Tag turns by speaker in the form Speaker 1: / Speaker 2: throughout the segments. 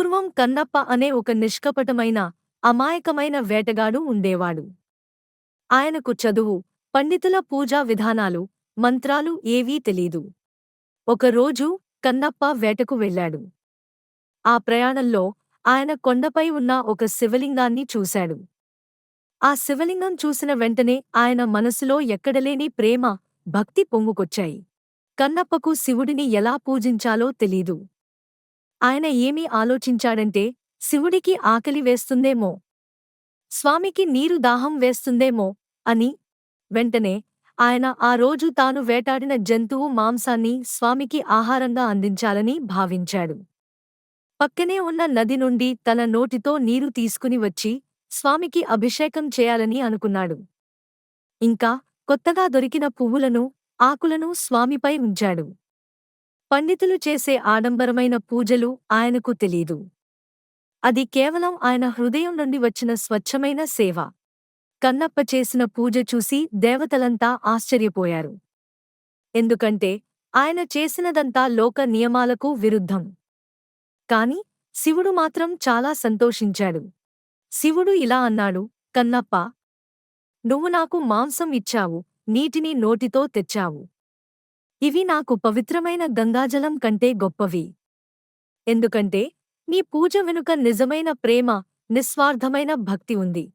Speaker 1: పూర్వం కన్నప్ప అనే ఒక నిష్కపటమైన, అమాయకమైన వేటగాడు ఉండేవాడు. ఆయనకు చదువు, పండితుల పూజా విధానాలు, మంత్రాలు ఏవీ తెలీదు. ఒకరోజు కన్నప్ప వేటకు వెళ్ళాడు. ఆ ప్రయాణంలో ఆయన కొండపై ఉన్న ఒక శివలింగాన్ని చూశాడు. ఆ శివలింగం చూసిన వెంటనే ఆయన మనసులో ఎక్కడలేని ప్రేమ, భక్తి పొంగుకొచ్చాయి. కన్నప్పకు శివుడిని ఎలా పూజించాలో తెలీదు. ఆయన ఏమి ఆలోచించాడంటే, శివుడికి ఆకలి వేస్తుందేమో, స్వామికి నీరు దాహం వేస్తుందేమో అని. వెంటనే ఆయన ఆ రోజు తాను వేటాడిన జంతువు మాంసాన్ని స్వామికి ఆహారంగా అందించాలని భావించాడు. పక్కనే ఉన్న నది నుండి తన నోటితో నీరు తీసుకుని వచ్చి స్వామికి అభిషేకం చేయాలని అనుకున్నాడు. ఇంకా కొత్తగా దొరికిన పువ్వులను, ఆకులను స్వామిపై ఉంచాడు. పండితులు చేసే ఆడంబరమైన పూజలు ఆయనకు తెలీదు. అది కేవలం ఆయన హృదయం నుండి వచ్చిన స్వచ్ఛమైన సేవ. కన్నప్ప చేసిన పూజ చూసి దేవతలంతా ఆశ్చర్యపోయారు. ఎందుకంటే ఆయన చేసినదంతా లోక నియమాలకు విరుద్ధం. కాని శివుడు మాత్రం చాలా సంతోషించాడు. శివుడు ఇలా అన్నాడు, కన్నప్పా, నువ్వు నాకు మాంసం ఇచ్చావు, నీటిని నోటితో తెచ్చావు. ఇవి నాకు పవిత్రమైన గంగాజలం కంటే గొప్పవి. ఎందుకంటే నీ పూజ వెనుక నిజమైన ప్రేమ, నిస్వార్థమైన భక్తి ఉంది.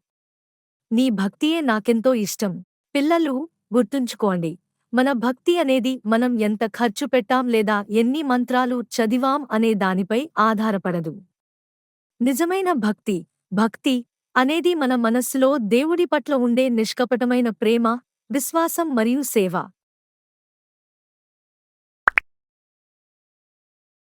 Speaker 1: నీ భక్తియే నాకెంతో ఇష్టం. పిల్లలు, గుర్తుంచుకోండి, మన భక్తి అనేది మనం ఎంత ఖర్చు పెట్టాం లేదా ఎన్ని మంత్రాలు చదివాం అనే దానిపై ఆధారపడదు. నిజమైన భక్తి అనేది మన మనస్సులో దేవుడి పట్ల ఉండే నిష్కపటమైన ప్రేమ, విశ్వాసం మరియు సేవ.